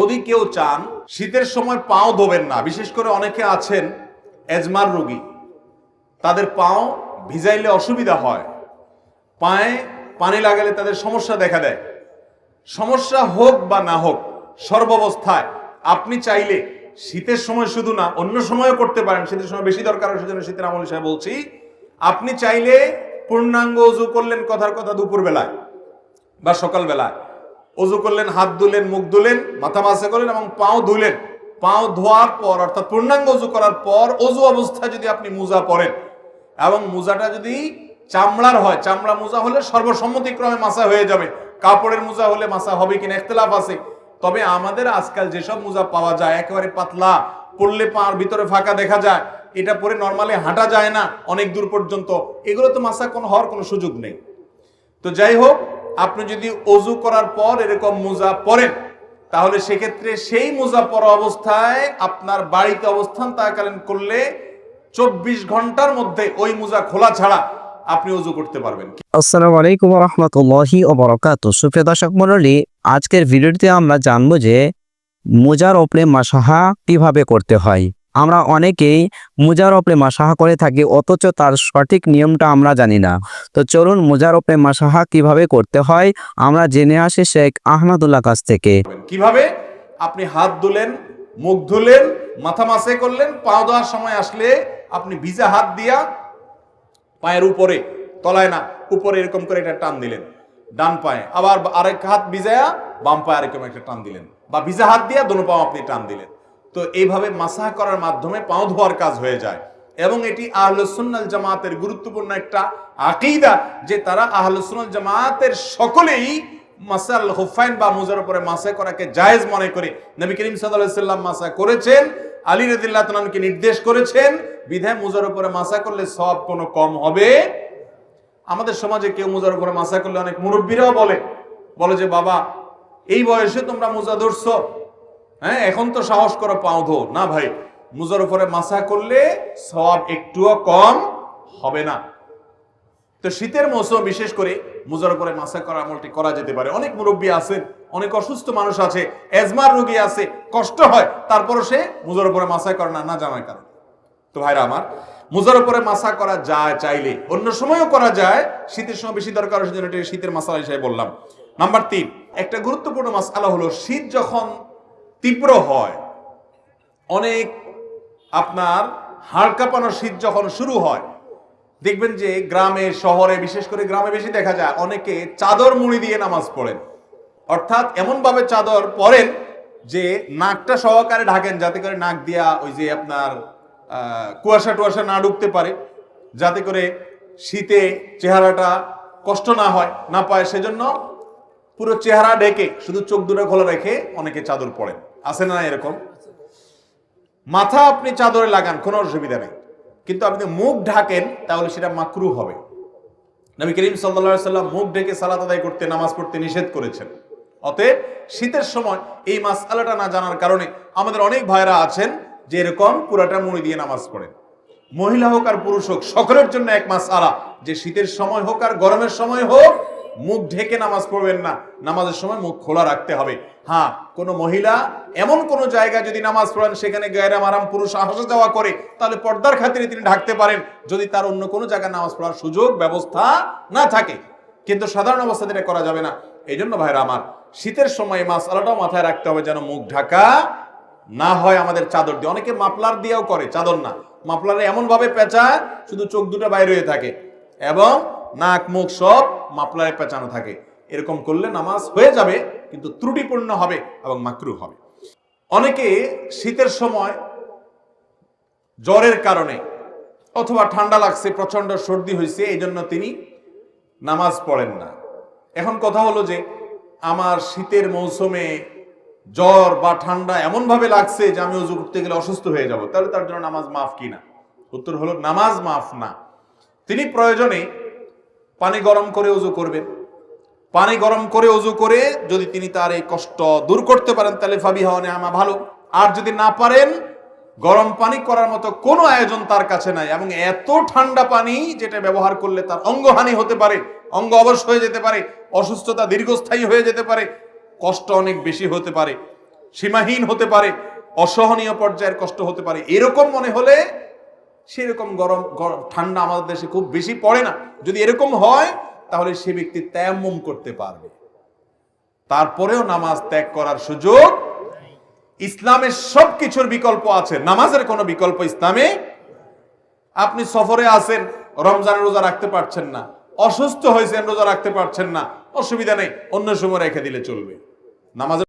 যদি কেউ চান শীতের সময় পাও ধোবেন না, বিশেষ করে অনেকে আছেন এজমার রোগী, তাদের পাও ভিজাইলে অসুবিধা হয়, পায়ে পানি লাগালে তাদের সমস্যা দেখা দেয়। সমস্যা হোক বা না হোক, সর্বাবস্থায় আপনি চাইলে শীতের সময় শুধু না অন্য সময়ও করতে পারেন। শীতের সময় বেশি দরকার, সেজন্য শীতের আমল হিসেবে বলছি। আপনি চাইলে পূর্ণাঙ্গ ওযু করলেন, কথার কথা দুপুর বেলায় বা সকাল বেলায় ওযু করলেন, হাত ধুলেন, মুখ ধুলেন, মাথা মাসা করলেন এবং পাও ধুলেন। পাও ধোয়ার পর অর্থাৎ পূর্ণাঙ্গ ওযু করার পর ওযু অবস্থায় যদি আপনি মোজা পরেন এবং মোজাটা যদি চামড়ার হয়, চামড়া মোজা হলে সর্বসম্মতিক্রমে মাসা হয়ে যাবে। কাপড়ের মোজা হলে মাসা হবে কিনা ইখতিলাফ আছে। তবে আমাদের আজকাল যেসব মোজা পাওয়া যায় একেবারে পাতলা, পরলে পার ভিতরে ফাঁকা দেখা যায়, এটা পরে নরমালি হাঁটা যায় না অনেক দূর পর্যন্ত, এগুলো তো মাসা হওয়ার কোনো সুযোগ নেই। তো যাই হোক, আপনি যদি ওযু করার পর এরকম মোজা পরেন তাহলে সেক্ষেত্রে সেই মোজা পরা অবস্থায় আপনার বাড়িতে অবস্থান থাকাকালীন করলে 24 ঘন্টার মধ্যে ওই মোজা খোলা ছাড়া আপনি ওযু করতে পারবেন। আসসালামু আলাইকুম ওয়া রাহমাতুল্লাহি ওয়া বারাকাতুহু। সুপ্রিয় দর্শক মণ্ডলী, আজকের ভিডিওতে আমরা জানবো যে মোজার উপরে মাসাহা কিভাবে করতে হয়। আমরা অনেকেই মোজার উপরে মাসাহা করে থাকি, অথচ তার সঠিক নিয়মটা আমরা জানি না। তো চলুন মোজার উপরে মাসাহা কিভাবে করতে হয় আমরা জেনে আসি শেখ আহমদুল্লাহ কাছ থেকে। কিভাবে আপনি হাত ধুলেন, মুখ ধুলেন, মাথা মাসে করলেন, পা ধোয়ার সময় আসলে আপনি ভিজা হাত দিয়া পায়ের উপরে, তলায় না উপরে এরকম করে একটা টান দিলেন ডান পায়ে, আবার আরেক হাত ভিজায়া বাম পায়ে এরকম একটা টান দিলেন, বা ভিজা হাত দিয়া দোনো পাও আপনি টান দিলেন। তো এইভাবে মাসাহ করার মাধ্যমে পাও ধোয়ার কাজ হয়ে যায়। এবং এটি আহলুস সুন্নাহ জামাতের গুরুত্বপূর্ণ একটা আকীদা যে তারা আহলুস সুন্নাহ জামাতের সকলেই মাসাল হুফাইন বা মোজার উপরে মাসাহ করাকে জায়েজ মনে করে। নবী করিম সাল্লাল্লাহু আলাইহি সাল্লাম মাসাহ করেছেন, আলী রাদিয়াল্লাহু তাআলা আনহুকে নির্দেশ করেছেন, বিধায় মোজার উপরে মাসাহ করলে সওয়াব কোনো কম হবে। আমাদের সমাজে কেউ মোজার উপরে মাসাহ করলে অনেক মুরব্বীরাও বলে যে বাবা এই বয়সে তোমরা মোজা ধরছো, হ্যাঁ এখন তো সাহস করো পাও ধো। না ভাই, মোজার উপরে মাসাহ করলে সওয়াব একটুও কম হবে না। তো শীতের মৌসুম বিশেষ করে মোজার উপরে মাসাহ করার আমলটি করা যেতে পারে। অনেক মুরব্বী আছেন, অনেক অসুস্থ মানুষ আছে, এজমার রোগী আছে, কষ্ট হয়, তারপরও সে মোজার উপরে মাসাহ করে না জানার কারণে। তো ভাইরা আমার, মোজার উপরে মাসাহ করা যায়, চাইলে অন্য সময়ও করা যায়, শীতের সময় বেশি দরকার, সেজন্য এটা শীতের মাসালা হিসেবে বললাম। নাম্বার 3, একটা গুরুত্বপূর্ণ মাসআলা হলো শীত যখন তীব্র হয়, অনেক আপনার হাড় কাঁপানো শীত যখন শুরু হয়, দেখবেন যে গ্রামে শহরে, বিশেষ করে গ্রামে বেশি দেখা যায়, অনেকে চাদর মুড়ি দিয়ে নামাজ পড়েন। অর্থাৎ এমন ভাবে চাদর পরেন যে নাকটা সহকারে ঢাকেন, যাতে করে নাক দিয়া ওই যে আপনার কুয়াশা টুয়াশা না ঢুকতে পারে, যাতে করে শীতে চেহারাটা কষ্ট না হয়, না পায়। সেজন্য পুরো চেহারা ঢেকে শুধু চোখ দুটো খোলা রেখে অনেকে চাদর পরেন, আছে না এরকম? মাথা আপনি চাদরে লাগান, কোনো অসুবিধা নেই, কিন্তু আপনি মুখ ঢাকেন তাহলে সেটা মাকরুহ হবে। নবী করিম সাল্লাল্লাহু আলাইহি সাল্লাম মুখ ঢেকে সালাত আদায় করতে, নামাজ পড়তে নিষেধ করেছেন। অতএব শীতের সময় এই মাসআলাটা না জানার কারণে আমাদের অনেক ভাইরা আছেন যে এরকম পুরাটা মুড়ি দিয়ে নামাজ পড়েন। মহিলা হোক আর পুরুষ হোক, সকলের জন্য এক মাসআলা যে শীতের সময় হোক আর গরমের সময় হোক মুখ ঢেকে নামাজ পড়বেন না, নামাজের সময় মুখ খোলা রাখতে হবে। হ্যাঁ, কোনো মহিলা এমন কোনো জায়গায় যদি নামাজ পড়েন সেখানে গায়রে মাহরাম পুরুষ আসা যাওয়া করে, তাহলে পর্দার খাতিরে তিনি ঢাকতে পারেন, যদি তার অন্য কোনো জায়গায় নামাজ পড়ার সুযোগ ব্যবস্থা না থাকে। কিন্তু সাধারণ অবস্থাতে এটা করা যাবে না। এই জন্য ভাইরা আমার, শীতের সময় মাসআলাটাও মাথায় রাখতে হবে যেন মুখ ঢাকা না হয় আমাদের চাদর দিয়ে। অনেকে মাফলার দিয়েও করে, চাদর না, মাফলারে এমন ভাবে পেঁচায় শুধু চোখ দুটো বাইরে হয়ে থাকে এবং নাক মুখ সব মাফলারে পেঁচানো থাকে। এরকম করলে নামাজ হয়ে যাবে, কিন্তু ত্রুটিপূর্ণ হবে এবং মাকরুহ হবে। অনেকে শীতের সময় জ্বরের কারণে অথবা ঠান্ডা লাগছে, প্রচন্ড সর্দি হয়েছে, এই জন্য তিনি নামাজ পড়েন না। এখন কথা হলো যে আমার শীতের মৌসুমে জ্বর বা ঠান্ডা এমন ভাবে লাগছে যে আমি ওযু করতে গেলে অসুস্থ হয়ে যাব, তাহলে তার জন্য নামাজ মাফ কি না? উত্তর হলো নামাজ মাফ না। তিনি প্রয়োজনে পানি গরম করে ওযু করবেন। পানি গরম করে ওযু করে যদি তিনি তার এই কষ্ট দূর করতে পারেন তাহলে ফাবিহা ওয়া নি'মা, ভালো। আর যদি না পারেন, গরম পানি করার মতো কোনো আয়োজন তার কাছে নাই, এবং এত ঠান্ডা পানি যেটা ব্যবহার করলে তার অঙ্গহানি হতে পারে, অঙ্গ অবশ হয়ে যেতে পারে, অসুস্থতা দীর্ঘস্থায়ী হয়ে যেতে পারে, কষ্ট অনেক বেশি হতে পারে, সীমাহীন হতে পারে, অসহনীয় পর্যায়ের কষ্ট হতে পারে, এরকম মনে হলে সেরকম গরম ঠান্ডা আমাদের দেশে খুব বেশি পড়ে না, যদি এরকম হয় তাহলে সে ব্যক্তি তায়াম্মুম করতে পারবে। তারপরেও নামাজ ত্যাগ করার সুযোগ, ইসলামের সবকিছুর বিকল্প আছে, নামাজের কোনো বিকল্প ইসলামে। আপনি সফরে আছেন, রমজানের রোজা রাখতে পারছেন না, অসুস্থ হয়েছেন, রোজা রাখতে পারছেন না, অসুবিধা নেই, অন্য সময় রেখে দিলে চলবে। নামাজের